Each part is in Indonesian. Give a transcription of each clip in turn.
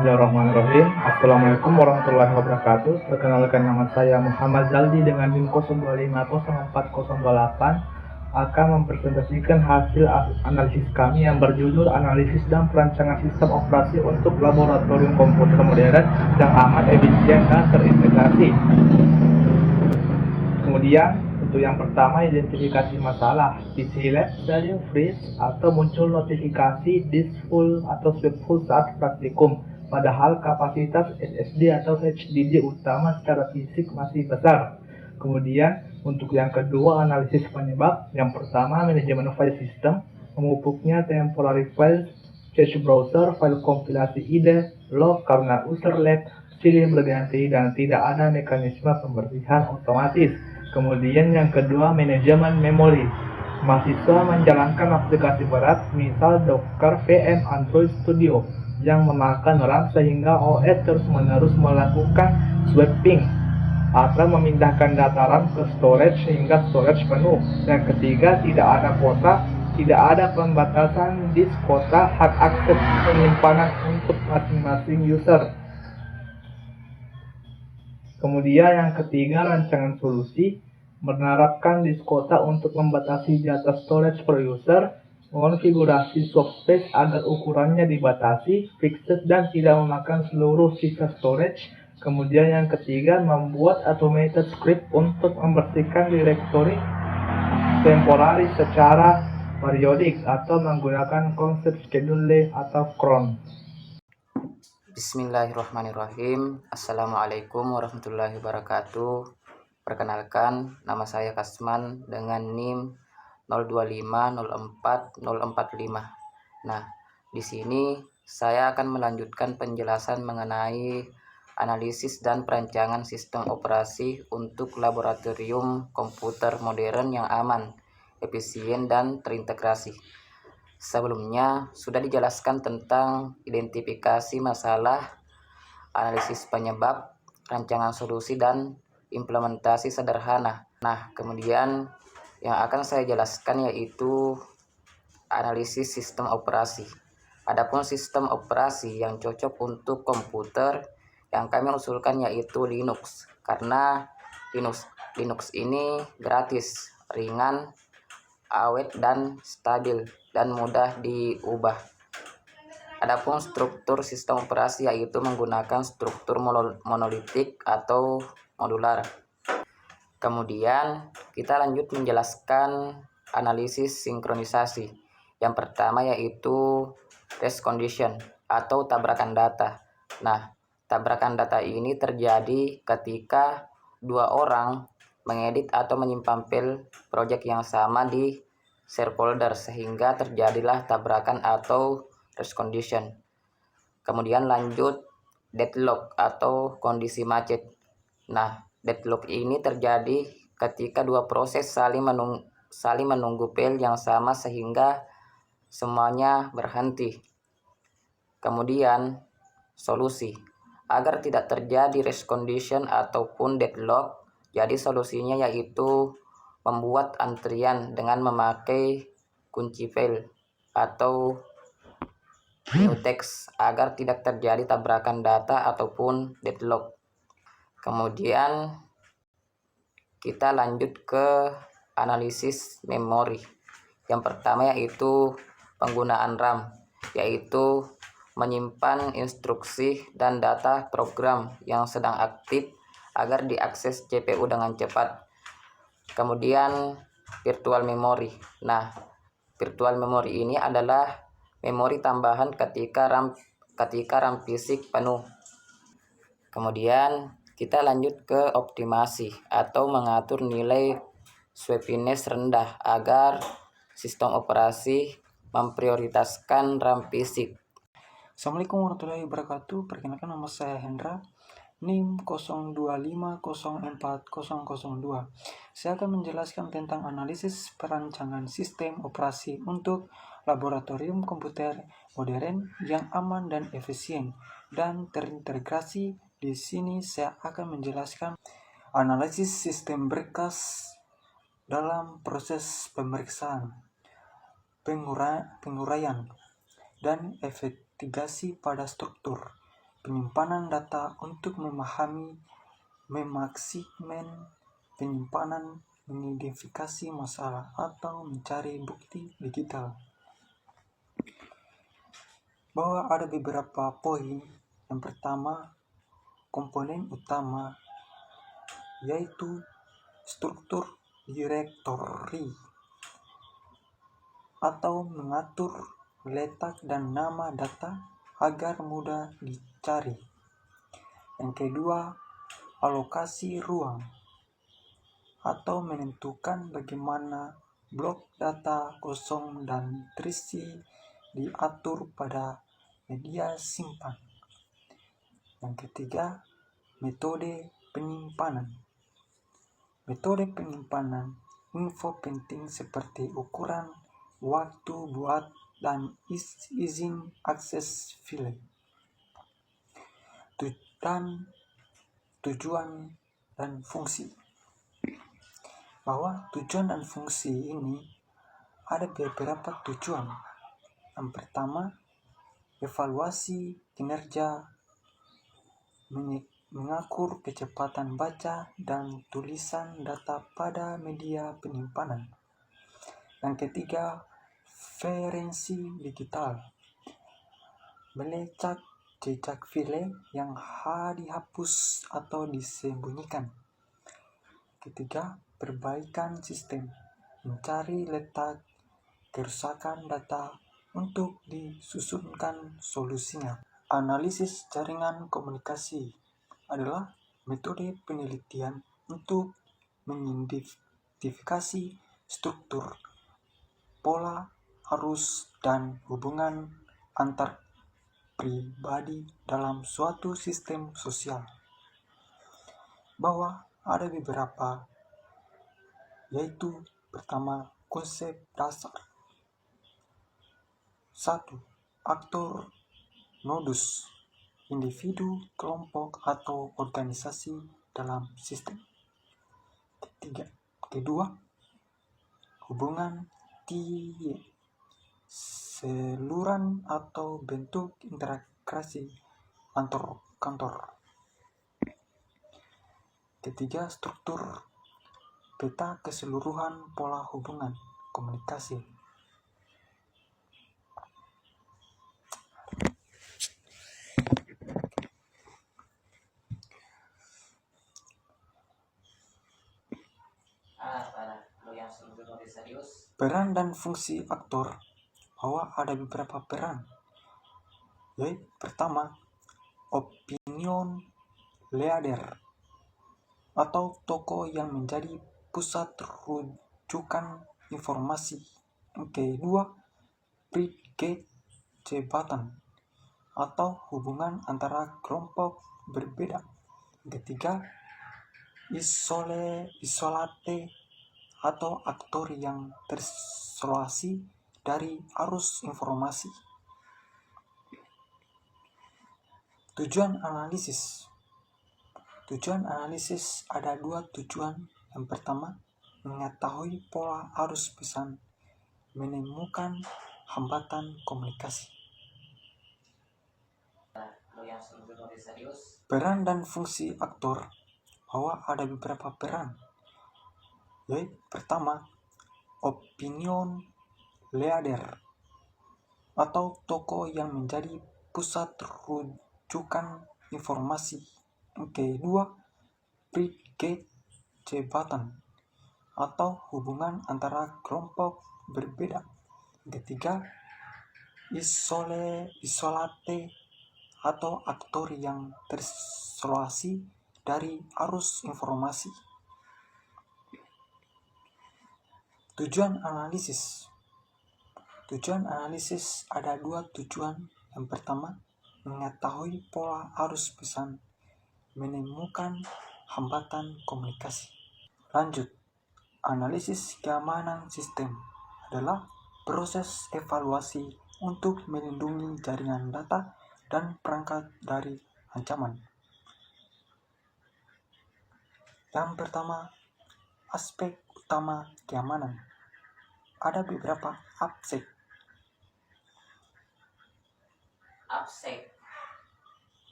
Bismillahirrahmanirrahim. Assalamualaikum warahmatullahi wabarakatuh. Perkenalkan, nama saya Muhammad Zaldi dengan NIM 02504028 akan mempresentasikan hasil analisis kami yang berjudul Analisis dan Perancangan Sistem Operasi untuk Laboratorium Komputer Modern yang aman, efisien, dan terintegrasi. Kemudian, untuk yang pertama, identifikasi masalah. PC Lab sering freeze atau muncul notifikasi disk full atau swap full saat praktikum, padahal kapasitas SSD atau HDD utama secara fisik masih besar. Kemudian, untuk yang kedua, analisis penyebab. Yang pertama, manajemen file system, memupuknya temporary files, cache browser, file kompilasi IDE, log karena user lag, silih berganti, dan tidak ada mekanisme pembersihan otomatis. Kemudian yang kedua, manajemen memori. Mahasiswa menjalankan aplikasi berat, misal Docker, VM, Android Studio, yang memakan RAM sehingga OS terus-menerus melakukan swapping atau memindahkan data RAM ke storage sehingga storage penuh. Yang ketiga, tidak ada kuota, tidak ada pembatasan disk kuota, hak akses penyimpanan untuk masing-masing user. Kemudian yang ketiga, rancangan solusi, menerapkan disk kuota untuk membatasi data storage per user, mengonfigurasi swap space agar ukurannya dibatasi, fixed dan tidak memakan seluruh sisa storage. Kemudian yang ketiga, membuat automated script untuk membersihkan direktori temporary secara periodik atau menggunakan konsep schedule atau cron. Bismillahirrahmanirrahim. Assalamualaikum warahmatullahi wabarakatuh. Perkenalkan, nama saya Kasman dengan NIM 02504045. Nah, di sini saya akan melanjutkan penjelasan mengenai analisis dan perancangan sistem operasi untuk laboratorium komputer modern yang aman, efisien, dan terintegrasi. Sebelumnya sudah dijelaskan tentang identifikasi masalah, analisis penyebab, rancangan solusi, dan implementasi sederhana. Nah, kemudian yang akan saya jelaskan yaitu analisis sistem operasi. Adapun sistem operasi yang cocok untuk komputer yang kami usulkan yaitu Linux, karena Linux ini gratis, ringan, awet, dan stabil, dan mudah diubah. Adapun struktur sistem operasi yaitu menggunakan struktur monolitik atau modular. Kemudian kita lanjut menjelaskan analisis sinkronisasi. Yang pertama yaitu race condition atau tabrakan data. Nah, tabrakan data ini terjadi ketika dua orang mengedit atau menyimpan file project yang sama di share folder sehingga terjadilah tabrakan atau race condition. Kemudian lanjut deadlock atau kondisi macet. Nah, deadlock ini terjadi ketika dua proses saling menunggu file yang sama sehingga semuanya berhenti. Kemudian solusi. Agar tidak terjadi race condition ataupun deadlock, jadi solusinya yaitu membuat antrian dengan memakai kunci file atau mutex agar tidak terjadi tabrakan data ataupun deadlock. Kemudian kita lanjut ke analisis memori. Yang pertama yaitu penggunaan RAM, yaitu menyimpan instruksi dan data program yang sedang aktif agar diakses CPU dengan cepat. Kemudian virtual memory. Nah, virtual memory ini adalah memori tambahan ketika RAM fisik penuh. Kemudian kita lanjut ke optimasi atau mengatur nilai swappiness rendah agar sistem operasi memprioritaskan RAM fisik. Assalamualaikum warahmatullahi wabarakatuh. Perkenalkan, nama saya Hendra, NIM 02504002. Saya akan menjelaskan tentang analisis perancangan sistem operasi untuk laboratorium komputer modern yang aman dan efisien dan terintegrasi. Di sini saya akan menjelaskan analisis sistem berkas dalam proses pemeriksaan, penguraian, dan investigasi pada struktur. penyimpanan data untuk memahami, memaksimalkan penyimpanan, mengidentifikasi masalah, atau mencari bukti digital. Bahwa ada beberapa poin. Yang pertama, komponen utama yaitu struktur directory atau mengatur letak dan nama data agar mudah dicari. Yang kedua, alokasi ruang atau menentukan bagaimana blok data kosong dan terisi diatur pada media simpan. Yang ketiga, metode penyimpanan. Metode penyimpanan info penting seperti ukuran, waktu buat, dan izin akses file. Dan tujuan dan fungsi. Bahwa tujuan dan fungsi ini ada beberapa tujuan. Yang pertama, evaluasi kinerja, mengatur kecepatan baca dan tulisan data pada media penyimpanan. Yang ketiga, forensik digital, melacak jejak file yang dihapus atau disembunyikan. Ketiga, perbaikan sistem, mencari letak kerusakan data untuk disusunkan solusinya. Analisis jaringan komunikasi adalah metode penelitian untuk mengidentifikasi struktur, pola, arus, dan hubungan antar pribadi dalam suatu sistem sosial. Bahwa ada beberapa, yaitu pertama, konsep dasar. 1. Aktor, nodus, individu, kelompok, atau organisasi dalam sistem. Kedua, hubungan seluruhan atau bentuk interaksi antar kantor. Ketiga, struktur, peta keseluruhan pola hubungan komunikasi. Peran dan fungsi aktor. Bahwa ada beberapa peran. Yaitu pertama, opinion leader atau tokoh yang menjadi pusat rujukan informasi. Yang kedua, brigade jabatan atau hubungan antara kelompok berbeda. Yang ketiga, isolate atau aktor yang terisolasi dari arus informasi. Tujuan analisis. Tujuan analisis ada dua tujuan. Yang pertama, mengetahui pola arus pesan, menemukan hambatan komunikasi. Peran dan fungsi aktor. Bahwa ada beberapa peran. Yaitu pertama, opinion leader atau tokoh yang menjadi pusat rujukan informasi. Yang kedua, brigade jabatan atau hubungan antara kelompok berbeda. Yang ketiga, isolate atau aktor yang terisolasi dari arus informasi. Tujuan analisis. Tujuan analisis ada dua tujuan. Yang pertama, mengetahui pola arus pesan, menemukan hambatan komunikasi. Lanjut, analisis keamanan sistem adalah proses evaluasi untuk melindungi jaringan data dan perangkat dari ancaman. Yang pertama, aspek utama keamanan. Ada beberapa aspek.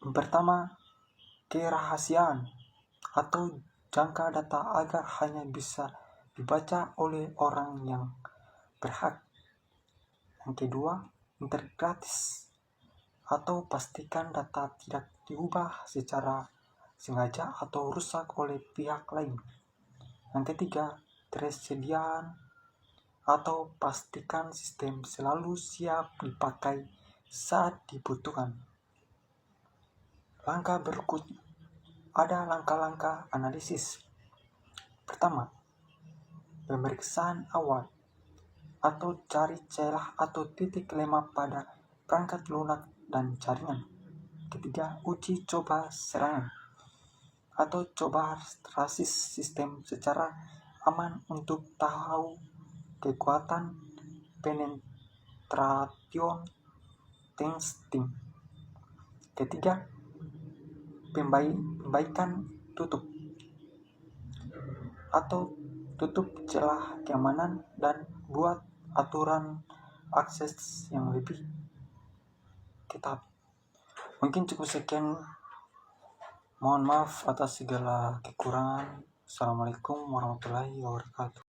Yang pertama, kerahasiaan atau jangka data agar hanya bisa dibaca oleh orang yang berhak. Yang kedua, internet gratis atau pastikan data tidak diubah secara sengaja atau rusak oleh pihak lain. Yang ketiga, ketersediaan atau pastikan sistem selalu siap dipakai saat dibutuhkan. Langkah berikut ada langkah-langkah analisis. Pertama, pemeriksaan awal atau cari celah atau titik lemah pada perangkat lunak dan jaringan. Ketiga, uji coba serangan atau coba rasis sistem secara aman untuk tahu kekuatan penetration testing. Ketiga, perbaikan tutup atau tutup celah keamanan dan buat aturan akses yang lebih ketat. Mungkin cukup sekian. Mohon maaf atas segala kekurangan. Assalamualaikum warahmatullahi wabarakatuh.